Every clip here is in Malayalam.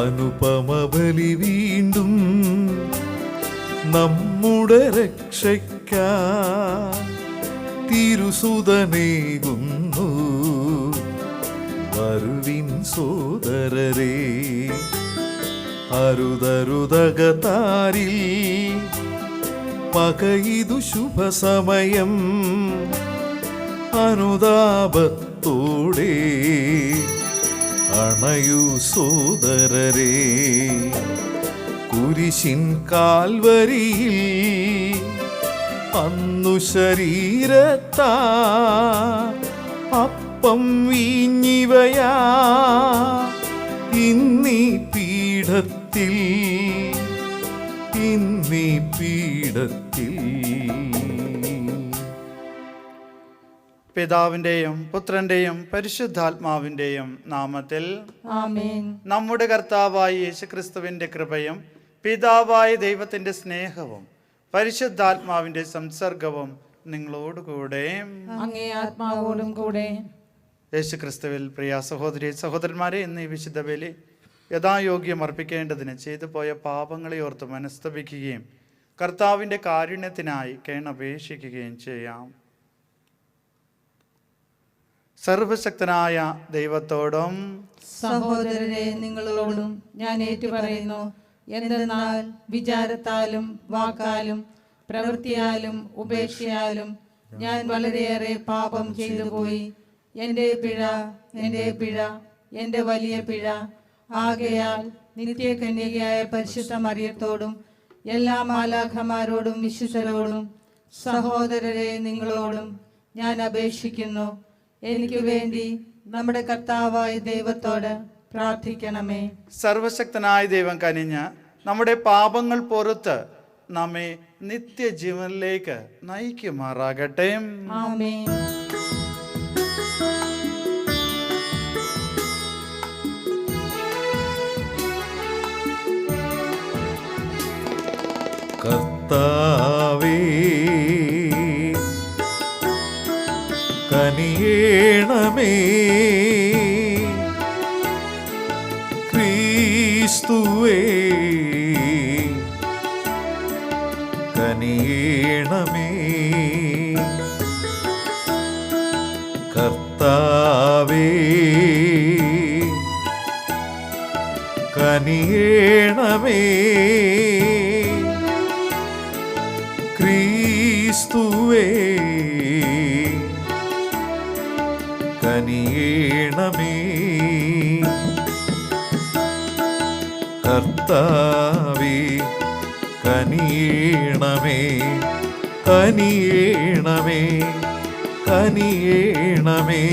അനുപമ ബലി വീണ്ടും നമ്മുടെ രക്ഷയ്ക്കായി തിരുസുതനേകുന്നു. വരുവിൻ സോദരരേ, അരുതരുതകതാരിൽ പകയിതു ശുഭസമയം. അനുതാപത്തോടെ അണയൂ സോദരരേ, കുരിശിൻ കാൽവരിയിൽ അന്നു ശരീരത്താ അപ്പം വീഞ്ഞിവയാ ഇന്നീ പീഠത്തിൽ പിതാവിന്റെയും പുത്രന്റെയും പരിശുദ്ധാത്മാവിന്റെയും നാമത്തിൽ ആമേൻ. നമ്മുടെ കർത്താവായ യേശുക്രിസ്തുവിന്റെ കൃപയും പിതാവായ ദൈവത്തിന്റെ സ്നേഹവും പരിശുദ്ധാത്മാവിന്റെ സംസർഗവും നിങ്ങളോടുകൂടെ അങ്ങേ ആത്മാവോടും കൂടെ. യേശുക്രിസ്തുവിൽ പ്രിയ സഹോദരി സഹോദരന്മാരെ, ഇന്ന് ഈ വിശുദ്ധ ബലി യഥായോഗ്യം അർപ്പിക്കേണ്ടതിന് ചെയ്തു പോയ പാപങ്ങളെ ഓർത്ത് മനസ്തപിക്കുകയും കർത്താവിൻ്റെ കാരുണ്യത്തിനായി കേണപേക്ഷിക്കുകയും ചെയ്യാം. സർവശക്തനായ ദൈവത്തോടും സഹോദരരെ നിങ്ങളോടും ഞാൻ ഏറ്റുപറയുന്നു. എന്തെന്നാൽ വിചാരത്താലും വാക്കാലും പ്രവൃത്തിയാലും ഉപേക്ഷയാലും ഞാൻ വളരെയേറെ പാപം ചെയ്തു പോയി. എൻ്റെ പിഴ, എൻ്റെ പിഴ, എൻ്റെ വലിയ പിഴ. ആകയാൽ നിത്യകന്യകയായ പരിശുദ്ധ മറിയത്തോടും എല്ലാ മാലാഖമാരോടും വിശുദ്ധരോടും സഹോദരരെ നിങ്ങളോടും ഞാൻ അപേക്ഷിക്കുന്നു, എനിക്ക് വേണ്ടി നമ്മുടെ കർത്താവായ ദൈവത്തോട് പ്രാർത്ഥിക്കണമേ. സർവശക്തനായ ദൈവം കനിഞ്ഞ് നമ്മുടെ പാപങ്ങൾ പൊറുത്ത് നമ്മെ നിത്യജീവനിലേക്ക് നയിക്കുമാറാകട്ടെ. ആമേൻ. കർത്താവേ, കനിയേണമേ. ക്രിസ്തുവേ, കനിയേണമേ. കർത്താവേ, കനിയേണമേ. ക്രിസ്തുവേ, കനിയേണമേ. കർത്താവേ, കനിയേണമേ, കനിയേണമേ, കനിയേണമേ,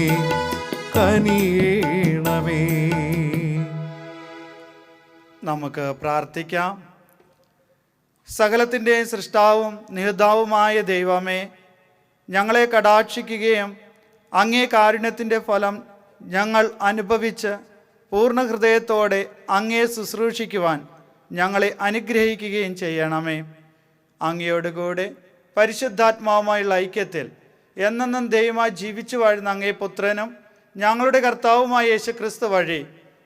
കനിയേണമേ. നമുക്ക് പ്രാർത്ഥിക്കാം. സകലത്തിൻ്റെ സൃഷ്ടാവും നിഹതാവുമായ ദൈവമേ, ഞങ്ങളെ കടാക്ഷിക്കുകയും അങ്ങേ കാരുണ്യത്തിൻ്റെ ഫലം ഞങ്ങൾ അനുഭവിച്ച് പൂർണ്ണ ഹൃദയത്തോടെ അങ്ങയെ ശുശ്രൂഷിക്കുവാൻ ഞങ്ങളെ അനുഗ്രഹിക്കുകയും ചെയ്യണമേ. അങ്ങയോടുകൂടെ പരിശുദ്ധാത്മാവുമായുള്ള ഐക്യത്തിൽ എന്നെന്നും ദൈവമായി ജീവിച്ചു വാഴുന്ന അങ്ങേ പുത്രനും ഞങ്ങളുടെ കർത്താവുമായ യേശുക്രിസ്തു വഴി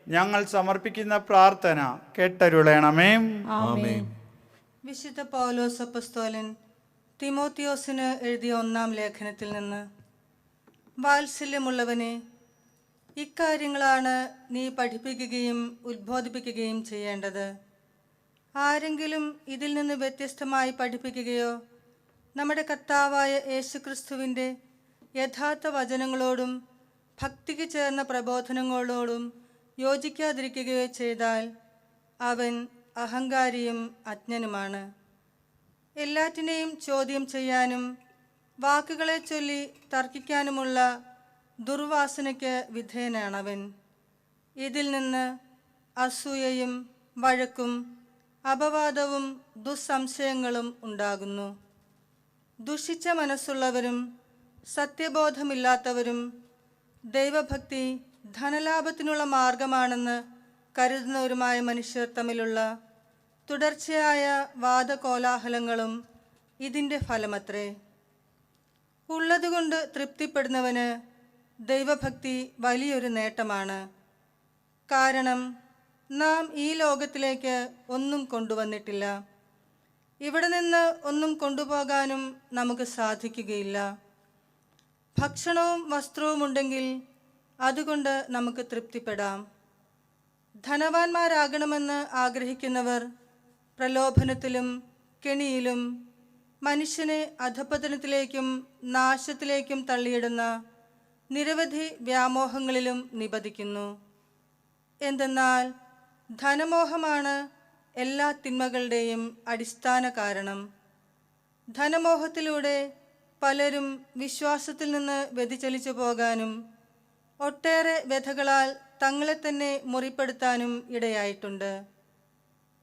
ഞങ്ങൾ സമർപ്പിക്കുന്ന പ്രാർത്ഥന കേട്ടരുളണമേ. ആമേൻ. വിശുദ്ധ പൗലോസ് അപ്പോസ്തലൻ തിമോത്തിയോസിന് എഴുതിയ 1-ാം ലേഖനത്തിൽ നിന്ന്: വാത്സല്യമുള്ളവനെ, ഇക്കാര്യങ്ങളാണ് നീ പഠിപ്പിക്കുകയും ഉദ്ബോധിപ്പിക്കുകയും ചെയ്യേണ്ടത്. ആരെങ്കിലും ഇതിൽ നിന്ന് വ്യത്യസ്തമായി പഠിപ്പിക്കുകയോ നമ്മുടെ കർത്താവായ യേശുക്രിസ്തുവിൻ്റെ യഥാർത്ഥ വചനങ്ങളോടും ഭക്തിക്ക് ചേർന്ന പ്രബോധനങ്ങളോടും യോജിക്കാതിരിക്കുകയോ ചെയ്താൽ അവൻ അഹങ്കാരിയും അജ്ഞനുമാണ്. എല്ലാറ്റിനെയും ചോദ്യം ചെയ്യാനും വാക്കുകളെ ചൊല്ലി തർക്കിക്കാനുമുള്ള ദുർവാസനയ്ക്ക് വിധേയനാണവൻ. ഇതിൽ നിന്ന് അസൂയയും വഴക്കും അപവാദവും ദുസ്സംശയങ്ങളും ഉണ്ടാകുന്നു. ദുഷിച്ച മനസ്സുള്ളവരും സത്യബോധമില്ലാത്തവരും ദൈവഭക്തി ധനലാഭത്തിനുള്ള മാർഗമാണെന്ന് കരുതുന്നവരുമായ മനുഷ്യർ തമ്മിലുള്ള തുടർച്ചയായ വാദകോലാഹലങ്ങളും ഇതിൻ്റെ ഫലമത്രേ. ഉള്ളതുകൊണ്ട് തൃപ്തിപ്പെടുന്നവന് ദൈവഭക്തി വലിയൊരു നേട്ടമാണ്. കാരണം നാം ഈ ലോകത്തിലേക്ക് ഒന്നും കൊണ്ടുവന്നിട്ടില്ല. ഇവിടെ നിന്ന് ഒന്നും കൊണ്ടുപോകാനും നമുക്ക് സാധിക്കുകയില്ല. ഭക്ഷണവും വസ്ത്രവും ഉണ്ടെങ്കിൽ അതുകൊണ്ട് നമുക്ക് തൃപ്തിപ്പെടാം. ധനവാന്മാരാകണമെന്ന് ആഗ്രഹിക്കുന്നവർ പ്രലോഭനത്തിലും കെണിയിലും മനുഷ്യനെ അധപതനത്തിലേക്കും നാശത്തിലേക്കും തള്ളിയിടുന്ന നിരവധി വ്യാമോഹങ്ങളിലും നിപതിക്കുന്നു. എന്തെന്നാൽ ധനമോഹമാണ് എല്ലാ തിന്മകളുടെയും അടിസ്ഥാന കാരണം. ധനമോഹത്തിലൂടെ പലരും വിശ്വാസത്തിൽ നിന്ന് വ്യതിചലിച്ചു പോകാനും ഒട്ടേറെ വ്യഥകളാൽ തങ്ങളെ തന്നെ മുറിപ്പെടുത്താനും ഇടയായിട്ടുണ്ട്.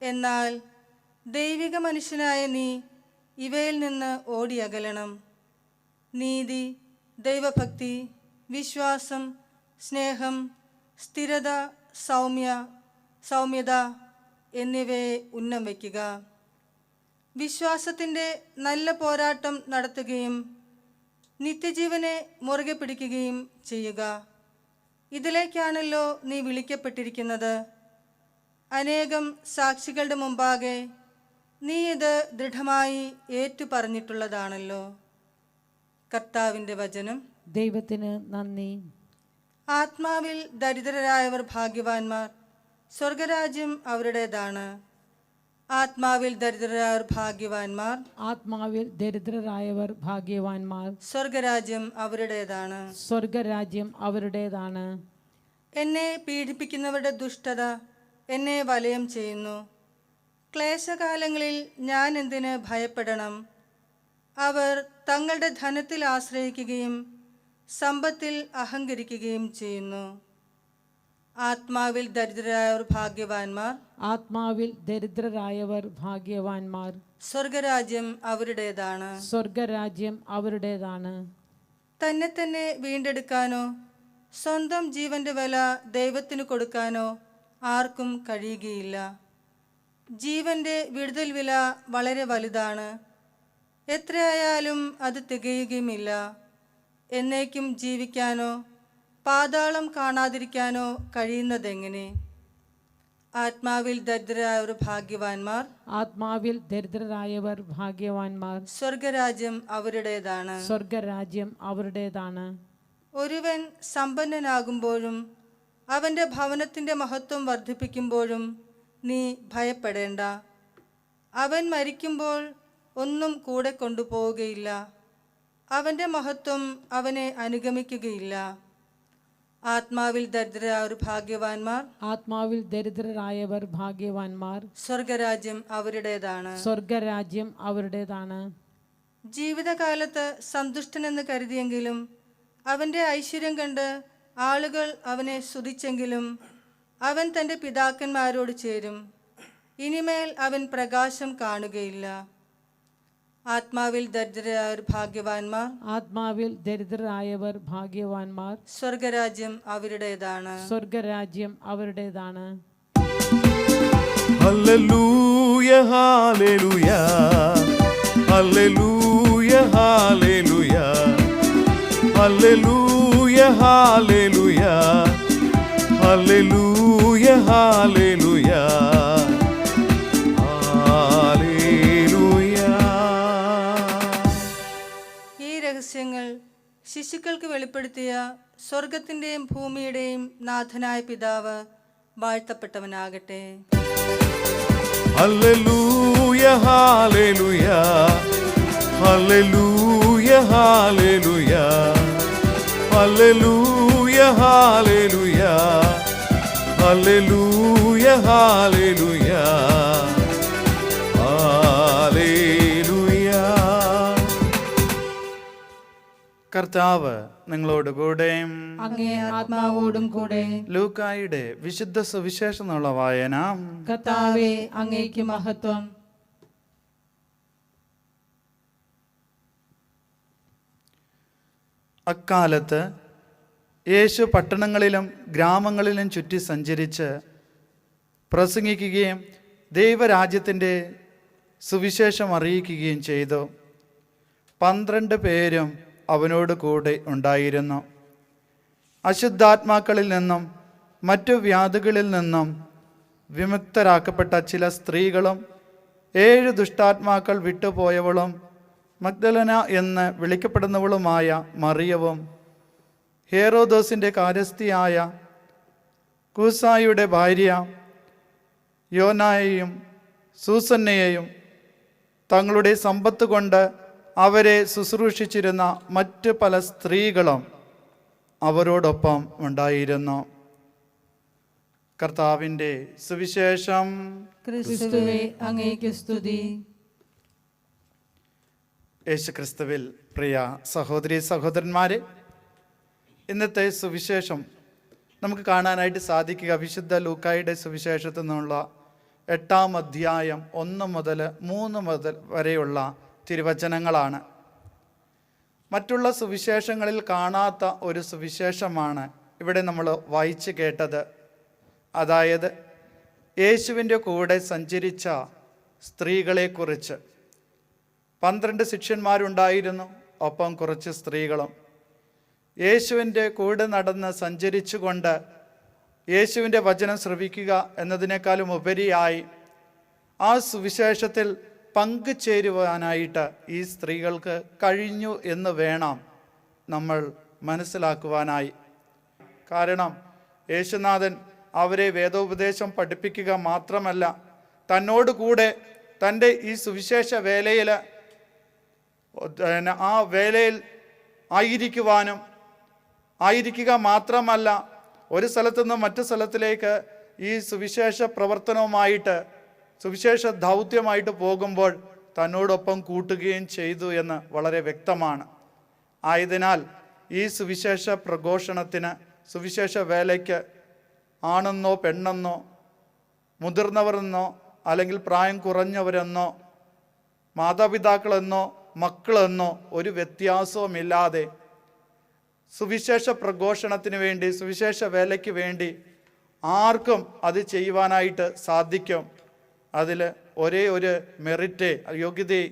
എന്നാൽ ദൈവിക മനുഷ്യനായ നീ ഇവയിൽ നിന്ന് ഓടിയകലണം. നീതി, ദൈവഭക്തി, വിശ്വാസം, സ്നേഹം, സ്ഥിരത, സൗമ്യത എന്നിവയെ ഉന്നം വയ്ക്കുക. വിശ്വാസത്തിൻ്റെ നല്ല പോരാട്ടം നടത്തുകയും നിത്യജീവനെ മുറുകെ പിടിക്കുകയും ചെയ്യുക. ഇതിലേക്കാണല്ലോ നീ വിളിക്കപ്പെട്ടിരിക്കുന്നത്. അനേകം സാക്ഷികളുടെ മുമ്പാകെ നീ ഇത് ദൃഢമായി ഏറ്റുപറഞ്ഞിട്ടുള്ളതാണല്ലോ. കർത്താവിൻ്റെ വചനം. ദൈവത്തിന് നന്ദി. ആത്മാവിൽ ദരിദ്രരായവർ ഭാഗ്യവാന്മാർ, സ്വർഗരാജ്യം അവരുടേതാണ്. ആത്മാവിൽ ദരിദ്രരായവർ ഭാഗ്യവാന്മാർ, ആത്മാവിൽ ദരിദ്രരായവർ ഭാഗ്യവാന്മാർ, സ്വർഗരാജ്യം അവരുടേതാണ്. സ്വർഗരാജ്യം അവരുടേതാണ്. എന്നെ പീഡിപ്പിക്കുന്നവരുടെ ദുഷ്ടത എന്നെ വലയം ചെയ്യുന്നു. ക്ലേശകാലങ്ങളിൽ ഞാൻ എന്തിന് ഭയപ്പെടണം? അവർ തങ്ങളുടെ ധനത്തിൽ ആശ്രയിക്കുകയും സമ്പത്തിൽ അഹങ്കരിക്കുകയും ചെയ്യുന്നു. ആത്മാവിൽ ദരിദ്രരായവർ ഭാഗ്യവാന്മാർ, ആത്മാവിൽ ദരിദ്രരായവർ ഭാഗ്യവാന്മാർ, സ്വർഗരാജ്യം അവരുടേതാണ്. സ്വർഗരാജ്യം അവരുടേതാണ്. തന്നെ തന്നെ വീണ്ടെടുക്കാനോ സ്വന്തം ജീവന്റെ വില ദൈവത്തിന് കൊടുക്കാനോ ആർക്കും കഴിയുകയില്ല. ജീവന്റെ വിടുതൽ വില വളരെ വലുതാണ്. എത്രയായാലും അത് തികയുകയുമില്ല. എന്നേക്കും ജീവിക്കാനോ പാതാളം കാണാതിരിക്കാനോ കഴിയുന്നതെങ്ങനെ? ആത്മാവിൽ ദരിദ്രരായവർ ഭാഗ്യവാന്മാർ, ആത്മാവിൽ ദരിദ്രരായവർ ഭാഗ്യവാന്മാർ, സ്വർഗരാജ്യം അവരുടേതാണ്. സ്വർഗരാജ്യം അവരുടേതാണ്. ഒരുവൻ സമ്പന്നനാകുമ്പോഴും അവൻ്റെ ഭവനത്തിൻ്റെ മഹത്വം വർദ്ധിപ്പിക്കുമ്പോഴും നീ ഭയപ്പെടേണ്ട. അവൻ മരിക്കുമ്പോൾ ഒന്നും കൂടെ കൊണ്ടുപോവുകയില്ല. അവൻ്റെ മഹത്വം അവനെ അനുഗമിക്കുകയില്ല. ആത്മാവിൽ ദരിദ്രരായവർ ഭാഗ്യവാന്മാർ, ആത്മാവിൽ ദരിദ്രരായവർ ഭാഗ്യവാന്മാർ, സ്വർഗരാജ്യം അവരുടേതാണ്. സ്വർഗരാജ്യം അവരുടേതാണ്. ജീവിതകാലത്ത് സന്തുഷ്ടനെന്ന് കരുതിയെങ്കിലും അവൻ്റെ ഐശ്വര്യം കണ്ട് ആളുകൾ അവനെ സ്തുതിച്ചെങ്കിലും അവൻ തൻ്റെ പിതാക്കന്മാരോട് ചേരും. ഇനിമേൽ അവൻ പ്രകാശം കാണുകയില്ല. ആത്മാവിൽ ദരിദ്രരായവർ ഭാഗ്യവാന്മാർ, ആത്മാവിൽ ദരിദ്രരായവർ ഭാഗ്യവാന്മാർ, സ്വർഗരാജ്യം അവരുടേതാണ്. സ്വർഗരാജ്യം അവരുടേതാണ്. ഹല്ലേലൂയ ഹല്ലേലൂയ ഹല്ലേലൂയ ഹല്ലേലൂയ ഹല്ലേലൂയ ഹല്ലേലൂയ ഹല്ലേലൂയ ഹല്ലേലൂയ രഹസ്യങ്ങൾ ശിശുക്കൾക്ക് വെളിപ്പെടുത്തിയ സ്വർഗത്തിൻ്റെയും ഭൂമിയുടെയും നാഥനായ പിതാവ് വാഴ്ത്തപ്പെട്ടവനാകട്ടെ. ഹല്ലേലൂയ ഹല്ലേലൂയ ഹല്ലേലൂയ ഹല്ലേലൂയ ഹല്ലേലൂയ ഹല്ലേലൂയ ഹല്ലേലൂയ ഹല്ലേലൂയ കർത്താവ് നിങ്ങളോടുകൂടെ, അങ്ങേ ആത്മാവോടും കൂടെ. ലൂക്കായുടെ വിശുദ്ധ സുവിശേഷമുള്ള വായന. കർത്താവേ, അങ്ങേക്ക് മഹത്വം. അക്കാലത്ത് യേശു പട്ടണങ്ങളിലും ഗ്രാമങ്ങളിലും ചുറ്റി സഞ്ചരിച്ച് പ്രസംഗിക്കുകയും ദൈവരാജ്യത്തിൻ്റെ സുവിശേഷം അറിയിക്കുകയും ചെയ്തു. 12 പേരും അവനോട് കൂടെ ഉണ്ടായിരുന്നു. അശുദ്ധാത്മാക്കളിൽ നിന്നും മറ്റു വ്യാധികളിൽ നിന്നും വിമുക്തരാക്കപ്പെട്ട ചില സ്ത്രീകളും 7 ദുഷ്ടാത്മാക്കൾ വിട്ടുപോയവളും മഗ്ദലന എന്ന് വിളിക്കപ്പെടുന്നവളുമായ മറിയവും ഹേറോദോസിൻ്റെ കാര്യസ്ഥിയായ കൂസായുടെ ഭാര്യ യോനായെയും സൂസന്നയെയും തങ്ങളുടെ സമ്പത്ത് കൊണ്ട് അവരെ ശുശ്രൂഷിച്ചിരുന്ന മറ്റ് പല സ്ത്രീകളും അവരോടൊപ്പം ഉണ്ടായിരുന്നു. കർത്താവിൻ്റെ സുവിശേഷം. ക്രിസ്തുവേ അങ്ങേക്ക് സ്തുതി. യേശു ക്രിസ്തുവിൽ പ്രിയ സഹോദരി സഹോദരന്മാരെ, ഇന്നത്തെ സുവിശേഷം നമുക്ക് കാണാനായിട്ട് സാധിക്കുക വിശുദ്ധ ലൂക്കായുടെ സുവിശേഷത്തിൽ നിന്നുള്ള 8-ാം അധ്യായം 1 മുതൽ 3 വരെയുള്ള തിരുവചനങ്ങളാണ്. മറ്റുള്ള സുവിശേഷങ്ങളിൽ കാണാത്ത ഒരു സുവിശേഷമാണ് ഇവിടെ നമ്മൾ വായിച്ച് കേട്ടത്. അതായത് യേശുവിൻ്റെ കൂടെ സഞ്ചരിച്ച സ്ത്രീകളെക്കുറിച്ച്. 12 ശിഷ്യന്മാരുണ്ടായിരുന്നു, ഒപ്പം കുറച്ച് സ്ത്രീകളും. യേശുവിൻ്റെ കൂടെ നടന്ന് സഞ്ചരിച്ചുകൊണ്ട് യേശുവിൻ്റെ വചനം ശ്രവിക്കുക എന്നതിനേക്കാളും ഉപരിയായി ആ സുവിശേഷത്തിൽ പങ്കുചേരുവാനായിട്ട് ഈ സ്ത്രീകൾക്ക് കഴിഞ്ഞു എന്ന് വേണം നമ്മൾ മനസ്സിലാക്കുവാനായി. കാരണം യേശുനാഥൻ അവരെ വേദോപദേശം പഠിപ്പിക്കുക മാത്രമല്ല, തന്നോടുകൂടെ തൻ്റെ ഈ സുവിശേഷ വേലയിൽ ആ വേലയിൽ ആയിരിക്കുക മാത്രമല്ല, ഒരു സ്ഥലത്തു നിന്ന് മറ്റു സ്ഥലത്തിലേക്ക് ഈ സുവിശേഷ പ്രവർത്തനവുമായിട്ട് സുവിശേഷ ദൗത്യമായിട്ട് പോകുമ്പോൾ തന്നോടൊപ്പം കൂട്ടുകയും ചെയ്തു എന്ന് വളരെ വ്യക്തമാണ്. ആയതിനാൽ ഈ സുവിശേഷ പ്രഘോഷണത്തിന്, സുവിശേഷ വേലയ്ക്ക് ആണെന്നോ പെണ്ണെന്നോ മുതിർന്നവരെന്നോ അല്ലെങ്കിൽ പ്രായം കുറഞ്ഞവരെന്നോ മാതാപിതാക്കളെന്നോ മക്കളെന്നോ ഒരു വ്യത്യാസവുമില്ലാതെ സുവിശേഷ പ്രഘോഷണത്തിന് വേണ്ടി, സുവിശേഷ വേലയ്ക്ക് വേണ്ടി ആർക്കും അത് ചെയ്യുവാനായിട്ട് സാധിക്കും. അതിൽ ഒരേ ഒരു മെറിറ്റ്, യോഗ്യതയെ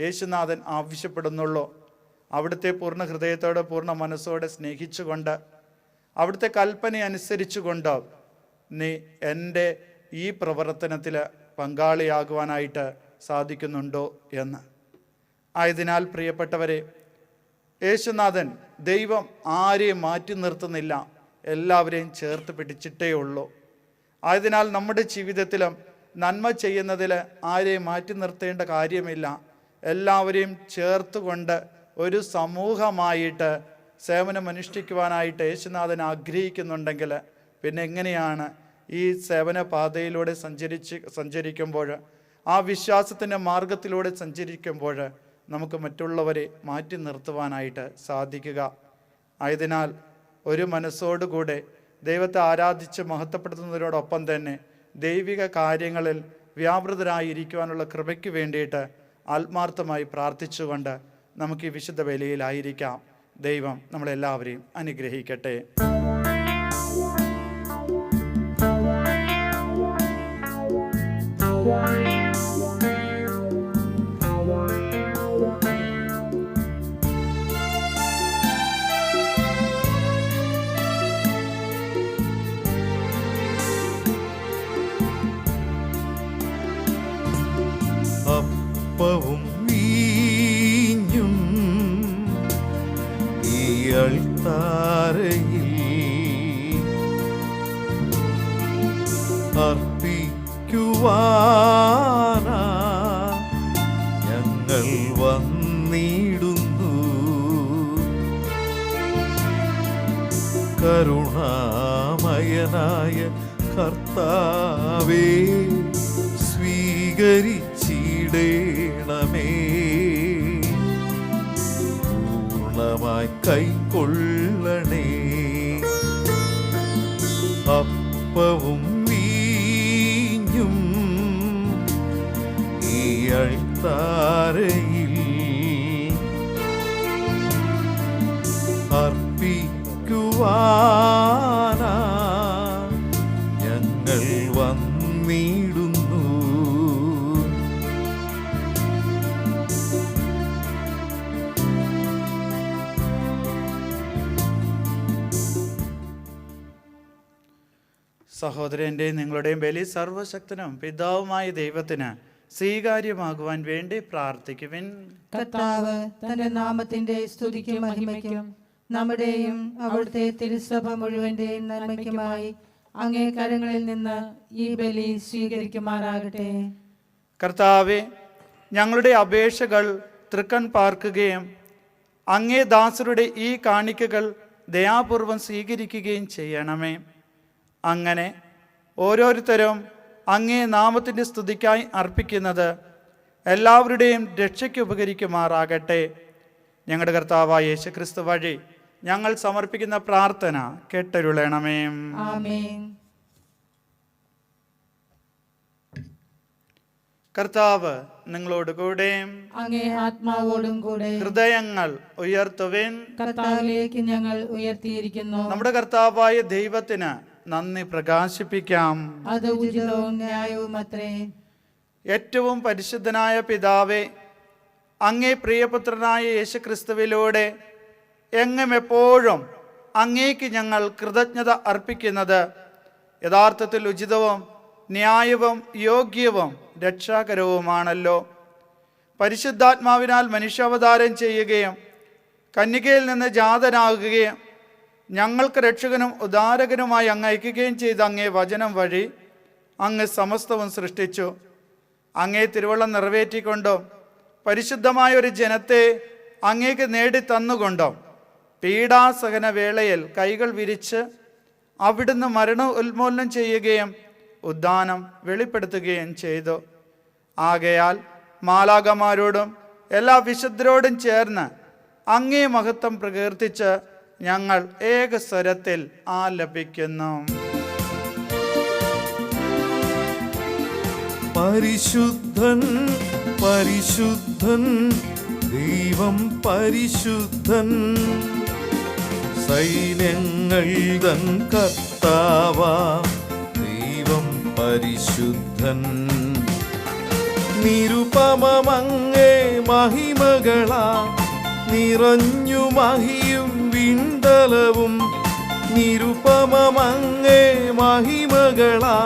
യേശുനാഥൻ ആവശ്യപ്പെടുന്നുള്ളൂ. അവിടുത്തെ പൂർണ്ണ ഹൃദയത്തോടെ പൂർണ്ണ മനസ്സോടെ സ്നേഹിച്ചുകൊണ്ട് അവിടുത്തെ കൽപ്പന അനുസരിച്ചുകൊണ്ട് നീ എൻ്റെ ഈ പ്രവർത്തനത്തിൽ പങ്കാളിയാകുവാനായിട്ട് സാധിക്കുന്നുണ്ടോ എന്ന്. ആയതിനാൽ പ്രിയപ്പെട്ടവരെ, യേശുനാഥൻ ദൈവം ആരെയും മാറ്റി നിർത്തുന്നില്ല, എല്ലാവരെയും ചേർത്ത് പിടിച്ചിട്ടേ ഉള്ളൂ. ആയതിനാൽ നമ്മുടെ ജീവിതത്തിലും നന്മ ചെയ്യുന്നതിൽ ആരെയും മാറ്റി നിർത്തേണ്ട കാര്യമില്ല. എല്ലാവരെയും ചേർത്തുകൊണ്ട് ഒരു സമൂഹമായിട്ട് സേവനം അനുഷ്ഠിക്കുവാനായിട്ട് യേശുനാഥൻ ആഗ്രഹിക്കുന്നുണ്ടെങ്കിൽ പിന്നെ എങ്ങനെയാണ് ഈ സേവന പാതയിലൂടെ സഞ്ചരിക്കുമ്പോൾ, ആ വിശ്വാസത്തിൻ്റെ മാർഗത്തിലൂടെ സഞ്ചരിക്കുമ്പോൾ നമുക്ക് മറ്റുള്ളവരെ മാറ്റി നിർത്തുവാനായിട്ട് സാധിക്കുക? ആയതിനാൽ ഒരു മനസ്സോടുകൂടെ ദൈവത്തെ ആരാധിച്ച് മഹത്വപ്പെടുത്തുന്നതിനോടൊപ്പം തന്നെ ദൈവിക കാര്യങ്ങളിൽ വ്യാപൃതരായിരിക്കുവാനുള്ള കൃപയ്ക്ക് വേണ്ടിയിട്ട് ആത്മാർത്ഥമായി പ്രാർത്ഥിച്ചുകൊണ്ട് നമുക്ക് ഈ വിശുദ്ധ ബലിയിലായിരിക്കാം. ദൈവം നമ്മളെല്ലാവരെയും അനുഗ്രഹിക്കട്ടെ. അപ്പവും വീഞ്ഞും ഈ അൾത്താരയിൽ അർപ്പിക്കുവാനാ ഞങ്ങൾ വന്നിടുന്നു. കരുണാമയനായ കർത്താവേ, സ്വീകരിച്ചിടേണമേ. പൂർണ്ണമായി കൈക്കൊള്ളണേ. അപ്പവും വീഞ്ഞും ഈ അൾത്താരയിൽ അർപ്പിക്കുവാനാ ഞങ്ങൾ വന്നിടുന്നു. സഹോദരൻ്റെയും നിങ്ങളുടെയും ബലി സർവശക്തനും പിതാവുമായ ദൈവത്തിന് സ്വീകാര്യമാകുവാൻ വേണ്ടി പ്രാർത്ഥിക്കുവിൻ. കർത്താവ് തന്റെ നാമത്തിന്റെ സ്തുതിക്കും മഹിമയ്ക്കും നമ്മുടെയും അവിടുത്തെ തിരുസഭ മുഴുവന്റെയും നന്മയ്ക്കുമായി അങ്ങേ കരങ്ങളിൽ നിന്ന് ഈ ബലി സ്വീകരിക്കുമാറാകട്ടെ. കർത്താവെ, ഞങ്ങളുടെ അപേക്ഷകൾ തൃക്കൺ പാർക്കുകയും അങ്ങേ ദാസരുടെ ഈ കാണിക്കകൾ ദയാപൂർവം സ്വീകരിക്കുകയും ചെയ്യണമേ. അങ്ങനെ ഓരോരുത്തരും അങ്ങേ നാമത്തിൻ്റെ സ്തുതിക്കായി അർപ്പിക്കുന്നത് എല്ലാവരുടെയും രക്ഷയ്ക്ക് ഉപകരിക്കുമാറാകട്ടെ. ഞങ്ങളുടെ കർത്താവായ യേശുക്രിസ്തു വഴി ഞങ്ങൾ സമർപ്പിക്കുന്ന പ്രാർത്ഥന കേട്ടരുളണമേ. ആമേൻ. കർത്താവ് നിങ്ങളോട് കൂടെ, അങ്ങേ ആത്മാവോടും കൂടെ. ഹൃദയങ്ങൾ ഉയർത്തുവിൻ. കർത്താവിലേക്ക് ഞങ്ങൾ ഉയർത്തിയിരിക്കുന്നു. നമ്മുടെ കർത്താവായ ദൈവത്തിന് നന്ദി പ്രകാശിപ്പിക്കാം. അത് ഉചിതവും ന്യായവും അത്രേ. ഏറ്റവും പരിശുദ്ധനായ പിതാവേ, അങ്ങേ പ്രിയപുത്രനായ യേശുക്രിസ്തുവിലൂടെ എങ്ങും എപ്പോഴും അങ്ങേക്ക് ഞങ്ങൾ കൃതജ്ഞത അർപ്പിക്കുന്നത് യഥാർത്ഥത്തിൽ ഉചിതവും ന്യായവും യോഗ്യവും രക്ഷാകരവുമാണല്ലോ. പരിശുദ്ധാത്മാവിനാൽ മനുഷ്യാവതാരം ചെയ്യുകയും കന്യകയിൽ നിന്ന് ജാതനാകുകയും ഞങ്ങൾക്ക് രക്ഷകനും ഉദാരകനുമായി അങ്ങ് അയക്കുകയും ചെയ്ത അങ്ങേ വചനം വഴി അങ്ങ് സമസ്തവും സൃഷ്ടിച്ചു. അങ്ങേ തിരുവള്ളം നിറവേറ്റിക്കൊണ്ടും പരിശുദ്ധമായ ഒരു ജനത്തെ അങ്ങേക്ക് നേടിത്തന്നുകൊണ്ടും പീഡാസഹന വേളയിൽ കൈകൾ വിരിച്ച് അവിടുന്ന് മരണ ഉന്മൂലനം ചെയ്യുകയും ഉദ്ധാനം വെളിപ്പെടുത്തുകയും ചെയ്തു. ആകയാൽ മാലാഖമാരോടും എല്ലാ വിശുദ്ധരോടും ചേർന്ന് അങ്ങേ മഹത്വം പ്രകീർത്തിച്ച് ഞങ്ങൾ ഏകസ്വരത്തിൽ ആലപിക്കുന്നു. പരിശുദ്ധൻ പരിശുദ്ധൻ ദൈവം പരിശുദ്ധൻ, സൈന്യങ്ങൾ തൻ കർത്താവാ ദൈവം പരിശുദ്ധൻ. നിരുപമമങ്ങേ മഹിമകളാ നിറഞ്ഞു മഹിയും വിണ്ടലവും. നിരുപമമങ്ങേ മഹിമകളാ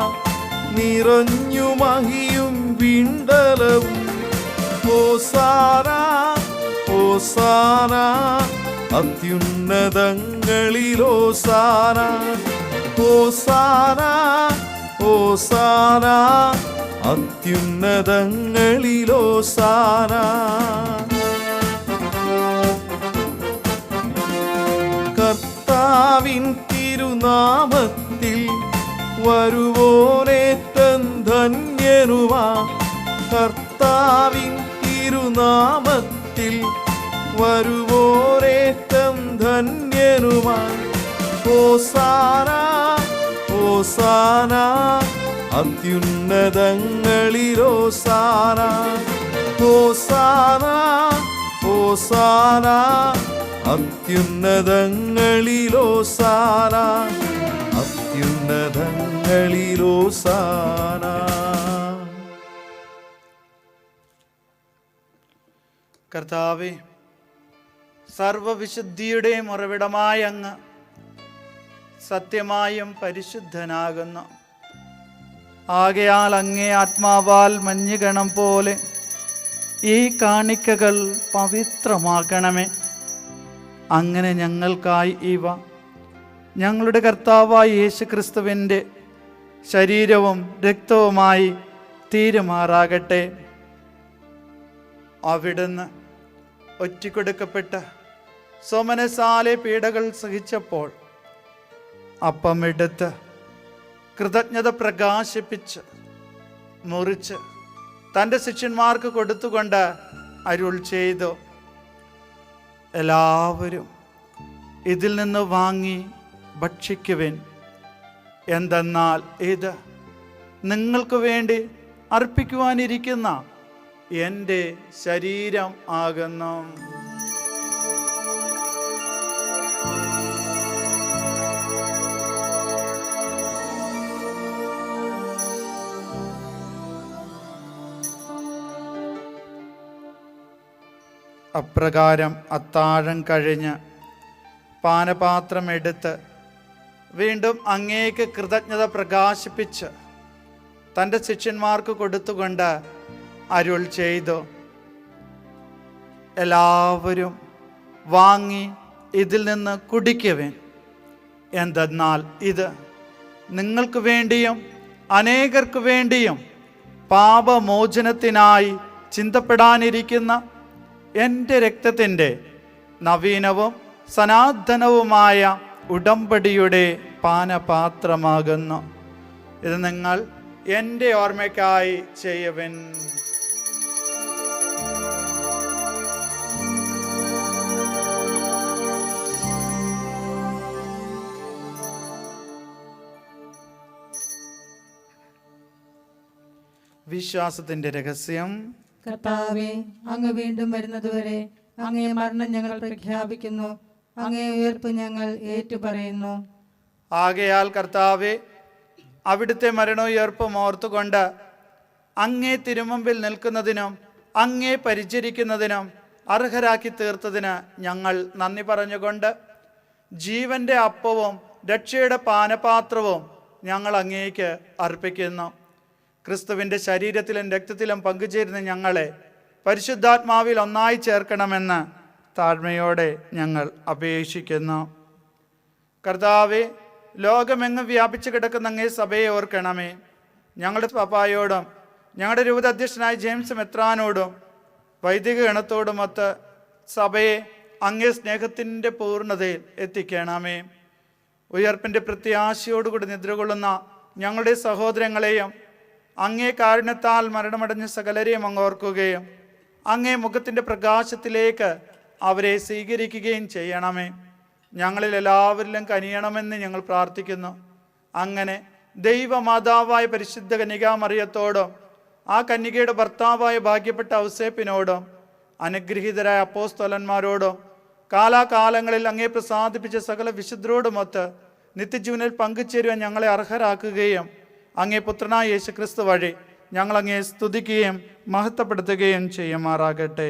നിറഞ്ഞു മഹിയും വിണ്ടലവും. ഹോസാന ഹോസാന അത്യുന്നതങ്ങളിലോസാന. ഹോസാന ഹോസാന അത്യുന്നതങ്ങളിലോസാന. കർത്താവിൻ തിരുനാമത്തിൽ വരുവോനേറ്റം ധന്യനുമാ. കർത്താവിൻ തിരുനാമത്തിൽ വരുവോനേറ്റം ധന്യനുമാ. ഹോസാന ഹോസാന അത്യുന്നതങ്ങളിലോസാന. ഹോസാന ഹോസാന അത്യുന്നതങ്ങളിലോസാന. അത്യുന്നതങ്ങളിലോസാന. കർത്താവേ, സർവവിശുദ്ധിയുടെയും ഉറവിടമായ അങ്ങ് സത്യമായും പരിശുദ്ധനാകുന്നു. ആകയാൽ അങ്ങേ ആത്മാവാൽ മഞ്ഞുകണം പോലെ ഈ കാണിക്കകൾ പവിത്രമാക്കണമേ. അങ്ങനെ ഞങ്ങൾക്കായി ഇവ ഞങ്ങളുടെ കർത്താവായ യേശുക്രിസ്തുവിൻ്റെ ശരീരവും രക്തവുമായി തീരുമാറാകട്ടെ. അവിടുന്ന് ഒറ്റിക്കൊടുക്കപ്പെട്ട സോമനസാലെ പീഡകൾ സഹിച്ചപ്പോൾ അപ്പമെടുത്ത് കൃതജ്ഞത പ്രകാശിപ്പിച്ച് മുറിച്ച് തൻ്റെ ശിഷ്യന്മാർക്ക് കൊടുത്തുകൊണ്ട് അരുൾ ചെയ്തു, എല്ലാവരും ഇതിൽ നിന്ന് വാങ്ങി ഭക്ഷിക്കുവിൻ. എന്തെന്നാൽ ഇത് നിങ്ങൾക്ക് വേണ്ടി അർപ്പിക്കുവാനിരിക്കുന്ന എൻ്റെ ശരീരം ആകുന്നു. അപ്രകാരം അത്താഴം കഴിഞ്ഞ് പാനപാത്രം എടുത്ത് വീണ്ടും അങ്ങേക്ക് കൃതജ്ഞത പ്രകാശിപ്പിച്ച് തൻ്റെ ശിഷ്യന്മാർക്ക് കൊടുത്തുകൊണ്ട് അരുൾ ചെയ്തു, എല്ലാവരും വാങ്ങി ഇതിൽ നിന്ന് കുടിക്കുവിൻ. എന്തെന്നാൽ ഇത് നിങ്ങൾക്ക് വേണ്ടിയും അനേകർക്ക് വേണ്ടിയും പാപമോചനത്തിനായി ചിന്തപ്പെടാനിരിക്കുന്ന എൻ്റെ രക്തത്തിൻ്റെ നവീനവും സനാതനവുമായ ഉടമ്പടിയുടെ പാനപാത്രമാകുന്നു. ഇത് നിങ്ങൾ എൻ്റെ ഓർമ്മയ്ക്കായി ചെയ്യുവിൻ. വിശ്വാസത്തിന്റെ രഹസ്യം. കർത്താവേ, അങ്ങ് വീണ്ടും വരുന്നതുവരെ അങ്ങേ മരണം ഞങ്ങൾ പ്രഖ്യാപിക്കുന്നു, അങ്ങേ ഉയർപ്പ് ഞങ്ങൾ ഏറ്റുപറയുന്നു. ആകയാൽ കർത്താവേ, അവിടുത്തെ മരണോയർപ്പും ഓർത്തുകൊണ്ട് അങ്ങേ തിരുമുമ്പിൽ നിൽക്കുന്നതിനും അങ്ങേ പരിചരിക്കുന്നതിനും അർഹരാക്കി തീർത്തതിന് ഞങ്ങൾ നന്ദി പറഞ്ഞുകൊണ്ട് ജീവന്റെ അപ്പവും രക്ഷയുടെ പാനപാത്രവും ഞങ്ങൾ അങ്ങേക്ക് അർപ്പിക്കുന്നു. ക്രിസ്തുവിൻ്റെ ശരീരത്തിലും രക്തത്തിലും പങ്കുചേരുന്ന ഞങ്ങളെ പരിശുദ്ധാത്മാവിൽ ഒന്നായി ചേർക്കണമെന്ന് താഴ്മയോടെ ഞങ്ങൾ അപേക്ഷിക്കുന്നു. കർത്താവേ, ലോകമെങ്ങും വ്യാപിച്ചു കിടക്കുന്ന അങ്ങേ സഭയെ ഓർക്കണമേ. ഞങ്ങളുടെ പാപ്പായോടും ഞങ്ങളുടെ രൂപത അധ്യക്ഷനായ ജെയിംസ് മെത്രാനോടും വൈദിക ഗണത്തോടുമൊത്ത് സഭയെ അങ്ങേ സ്നേഹത്തിൻ്റെ പൂർണ്ണതയിൽ എത്തിക്കണമേ. ഉയർപ്പിൻ്റെ പ്രത്യാശയോടുകൂടി നിദ്രകൊള്ളുന്ന ഞങ്ങളുടെ സഹോദരങ്ങളെയും അങ്ങേ കാരുണ്യത്താൽ മരണമടഞ്ഞ സകലരെയും അങ്ങ് ഓർക്കുകയും അങ്ങേ മുഖത്തിൻ്റെ പ്രകാശത്തിലേക്ക് അവരെ സ്വീകരിക്കുകയും ചെയ്യണമേ. ഞങ്ങളിൽ എല്ലാവരിലും കനിയണമെന്ന് ഞങ്ങൾ പ്രാർത്ഥിക്കുന്നു. അങ്ങനെ ദൈവമാതാവായ പരിശുദ്ധ കന്യകാമറിയത്തോടും ആ കന്യകയുടെ ഭർത്താവായ ഭാഗ്യപ്പെട്ട ഔസേപ്പിനോടും അനുഗ്രഹീതരായ അപ്പോസ്തലന്മാരോടും കാലാകാലങ്ങളിൽ അങ്ങേ പ്രസാദിപ്പിച്ച സകല വിശുദ്ധരോടുമൊത്ത് നിത്യജീവനിൽ പങ്കുചേരുവാൻ ഞങ്ങളെ അർഹരാക്കുകയും അങ്ങേ പുത്രനായ യേശുക്രിസ്തു വഴി ഞങ്ങൾ അങ്ങേ സ്തുതിക്കുകയും മഹത്വപ്പെടുത്തുകയും ചെയ്യുമാറാകട്ടെ.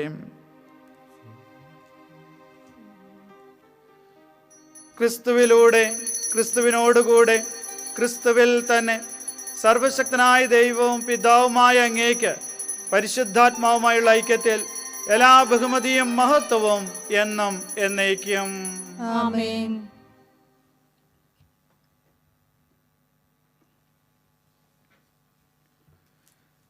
ക്രിസ്തുവിലൂടെ, ക്രിസ്തുവിനോടുകൂടെ, ക്രിസ്തുവിൽ തന്നെ സർവശക്തനായ ദൈവവും പിതാവുമായ അങ്ങേക്ക് പരിശുദ്ധാത്മാവുമായുള്ള ഐക്യത്തിൽ എല്ലാ ബഹുമതിയും മഹത്വവും എന്നും എന്നേക്കും. ആമേൻ.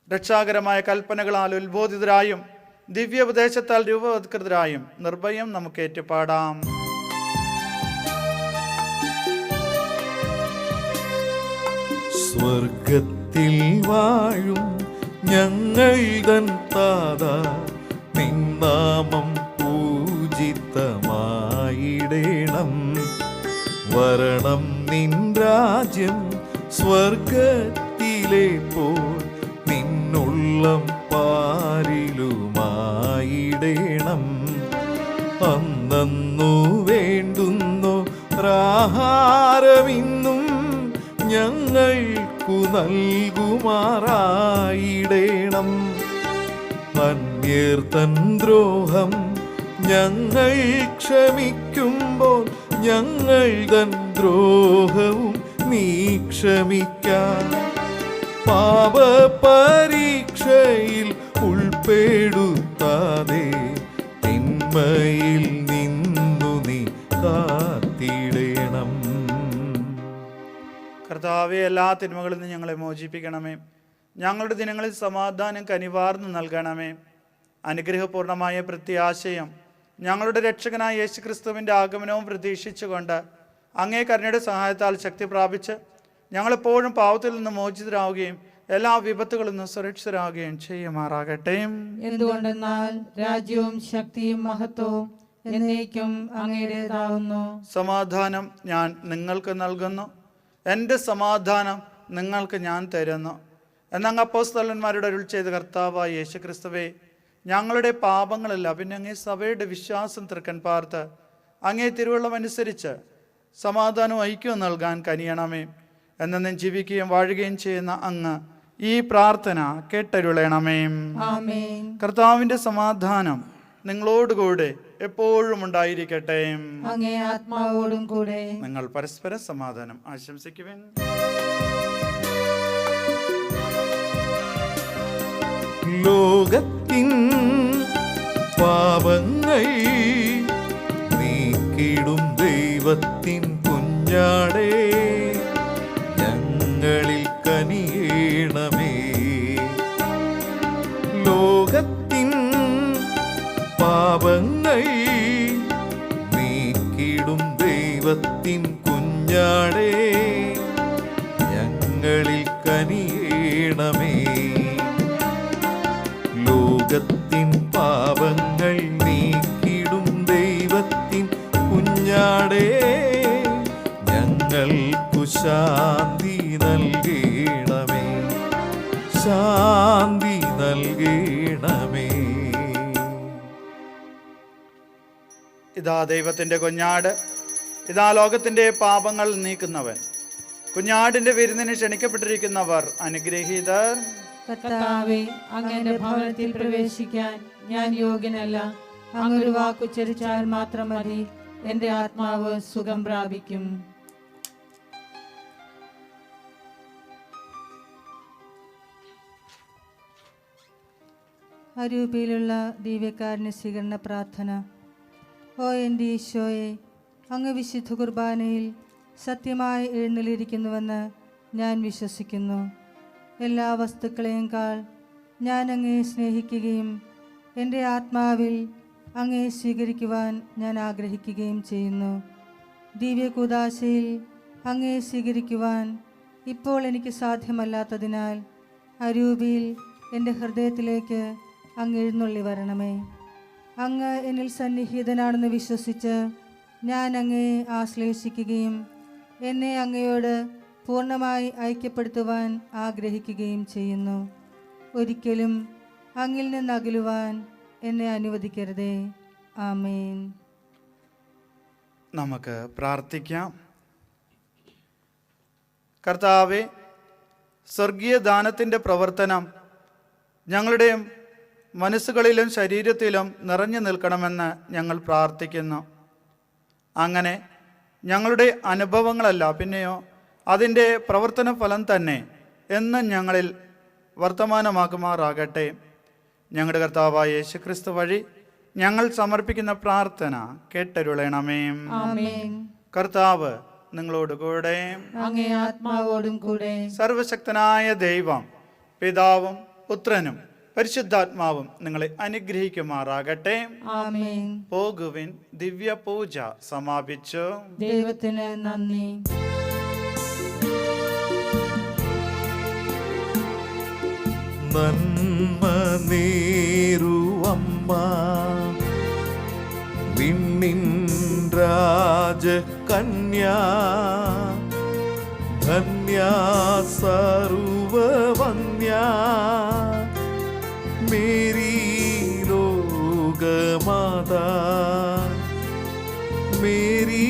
രക്ഷാകരമായ കൽപ്പനകളാൽ ഉത്ബോധിതരായും ദിവ്യോപദേശത്താൽ രൂപവത്കൃതരായും നിർഭയം നമുക്ക് ഏറ്റുപാടാം. സ്വർഗത്തിൽ വാഴും ഞങ്ങൾ തൻ താതാ, നിൻ നാമം പൂജിതമായിടേണം. വരണം നിൻ രാജ്യം സ്വർഗത്തിലെ പോൽ നിന്നുള്ളം പാരിലുമായിടേണം. അന്നു വേണ്ടുന്നു ആഹാരമിന്നും ഞങ്ങൾക്കു നൽകുമാറായിടേണം. അന്യർ തൻ ദ്രോഹം ഞങ്ങൾ ക്ഷമിക്കുമ്പോൾ ഞങ്ങൾ തൻ ദ്രോഹവും നീ ക്ഷമിക്കാം. പാപപരീക്ഷയിൽ ഉൾപ്പെടുത്താതെ തിന്മയിൽ നിന്നു നീ കാത്തിടേണം. കർത്താവെ, എല്ലാ തിന്മകളിൽ നിന്ന് ഞങ്ങളെ മോചിപ്പിക്കണമേ. ഞങ്ങളുടെ ദിനങ്ങളിൽ സമാധാനം കനിവാർന്നു നൽകണമേ. അനുഗ്രഹപൂർണമായ പ്രത്യാശയും ഞങ്ങളുടെ രക്ഷകനായ യേശുക്രിസ്തുവിൻ്റെ ആഗമനവും പ്രതീക്ഷിച്ചുകൊണ്ട് അങ്ങേ കരുണയുടെ സഹായത്താൽ ശക്തി പ്രാപിച്ച് ഞങ്ങളെപ്പോഴും പാവത്തിൽ നിന്ന് മോചിതരാവുകയും എല്ലാ വിപത്തുകളിൽ നിന്ന് സുരക്ഷിതരാകുകയും ചെയ്യുമാറാകട്ടെ. എന്തുകൊണ്ടെന്നാൽ രാജ്യവും ശക്തിയും മഹത്വവും എന്നേക്കും അങ്ങയുടേതാകുന്നു. സമാധാനം ഞാൻ നിങ്ങൾക്ക് നൽകുന്നു, എൻ്റെ സമാധാനം നിങ്ങൾക്ക് ഞാൻ തരുന്നു എന്നങ്ങ് അപ്പോസ്തലന്മാരുടെ അരുൾ ചെയ്ത കർത്താവായ യേശുക്രിസ്തുവേ, ഞങ്ങളുടെ പാപങ്ങളല്ല പിന്നെ അങ്ങേ സഭയുടെ വിശ്വാസം തൃക്കൻ പാർത്ത് അങ്ങേ തിരുവള്ളം അനുസരിച്ച് സമാധാനവും ഐക്യവും നൽകാൻ കനിയണമേ. എന്നും ജീവിക്കുകയും വാഴുകയും ചെയ്യുന്ന അങ്ങ് ഈ പ്രാർത്ഥന കേട്ടരുളണമേ. ആമേൻ. കർത്താവിൻ്റെ സമാധാനം നിങ്ങളോടുകൂടെ എപ്പോഴും ഉണ്ടായിരിക്കട്ടെ. അങ്ങേ ആത്മാവോടും കൂടെ. നിങ്ങൾ പരസ്പരം സമാധാനം ആശംസിക്കുവിൻ. ലോകത്തിൻ പാപങ്ങൾ നീക്കിടും ദൈവത്തിൻ കുഞ്ഞാടേ, ഞങ്ങളിൽ കനിയേണമേ. ലോകത്തിൻ പാപങ്ങൾ നീക്കിടും ദൈവത്തിൻ കുഞ്ഞാടേ, ഞങ്ങളിൽ കനിയേണമേ. ലോകത്തിൻ പാപങ്ങൾ നീക്കിടും ദൈവത്തിൻ കുഞ്ഞാടേ, ഞങ്ങൾക്കു ശാന്തി നൽകണമേ, ശാന്തി നൽകണമേ. ഇതാ ദൈവത്തിൻ്റെ കുഞ്ഞാട്, ഇതാ ലോകത്തിൻ്റെ പാപങ്ങൾ നീക്കുന്നവൻ. കുഞ്ഞാടിൻ്റെ വിരുന്നിന് ക്ഷണിക്കപ്പെട്ടിരിക്കുന്നവർ അനുഗ്രഹീതർ. കർത്താവേ, അങ്ങയുടെ ഭവനത്തിൽ പ്രവേശിക്കാൻ ഞാൻ യോഗ്യനല്ല. അങ്ങൊരു വാക്കുച്ചരിച്ചാൽ മാത്രം മതി, എന്റെ ആത്മാവ് സുഖം പ്രാപിക്കും. അരൂപിയിലുള്ള ദിവ്യകാരുണ്യ സ്വീകരണ പ്രാർത്ഥന. ഓ എൻ്റെ ഈശോയെ, അങ്ങ് വിശുദ്ധ കുർബാനയിൽ സത്യമായി എഴുന്നള്ളിയിരിക്കുന്നുവെന്ന് ഞാൻ വിശ്വസിക്കുന്നു. എല്ലാ വസ്തുക്കളെയുംക്കാൾ ഞാൻ അങ്ങയെ സ്നേഹിക്കുകയും എൻ്റെ ആത്മാവിൽ അങ്ങയെ സ്വീകരിക്കുവാൻ ഞാൻ ആഗ്രഹിക്കുകയും ചെയ്യുന്നു. ദിവ്യകൂദാശയിൽ അങ്ങയെ സ്വീകരിക്കുവാൻ ഇപ്പോൾ എനിക്ക് സാധ്യമല്ലാത്തതിനാൽ അരൂപിയിൽ എൻ്റെ ഹൃദയത്തിലേക്ക് അങ്ങ് എഴുന്നള്ളി വരണമേ. അങ്ങ് എന്നിൽ സന്നിഹിതനാണെന്ന് വിശ്വസിച്ച് ഞാൻ അങ്ങയെ ആശ്ലേഷിക്കുകയും എന്നെ അങ്ങയോട് പൂർണ്ണമായി ഐക്യപ്പെടുത്തുവാൻ ആഗ്രഹിക്കുകയും ചെയ്യുന്നു. ഒരിക്കലും അങ്ങിൽ നിന്ന് അകലുവാൻ എന്നെ അനുവദിക്കരുതേ. ആമേൻ. നമുക്ക് പ്രാർത്ഥിക്കാം. കർത്താവേ, സ്വർഗീയ ദാനത്തിൻ്റെ പ്രവർത്തനം ഞങ്ങളുടെ മനസ്സുകളിലും ശരീരത്തിലും നിറഞ്ഞു നിൽക്കണമെന്ന് ഞങ്ങൾ പ്രാർത്ഥിക്കുന്നു. അങ്ങനെ ഞങ്ങളുടെ അനുഭവങ്ങളല്ല, പിന്നെയോ അതിൻ്റെ പ്രവർത്തന ഫലം തന്നെ എന്നും ഞങ്ങളിൽ വർത്തമാനമാക്കുമാറാകട്ടെ. ഞങ്ങളുടെ കർത്താവായ യേശുക്രിസ്തു വഴി ഞങ്ങൾ സമർപ്പിക്കുന്ന പ്രാർത്ഥന കേട്ടരുളണമേ. ആമേൻ. കർത്താവ് നിങ്ങളോട് കൂടെ. അങ്ങേ ആത്മാവോടും കൂടെ. സർവശക്തനായ ദൈവം പിതാവും പുത്രനും പരിശുദ്ധാത്മാവും നിങ്ങളെ അനുഗ്രഹിക്കുമാറാകട്ടെ. ആമേൻ. പോകുവിൻ. ദിവ്യ പൂജ സമാപിച്ചു. ദൈവത്തിന് നന്ദി. നന്മ നേരുവമ്മ, വിണ്ണിൻ രാജകന്യാ, ധന്യാ സർവവന്യാ, മേരി ലോകമാതാ, മേരി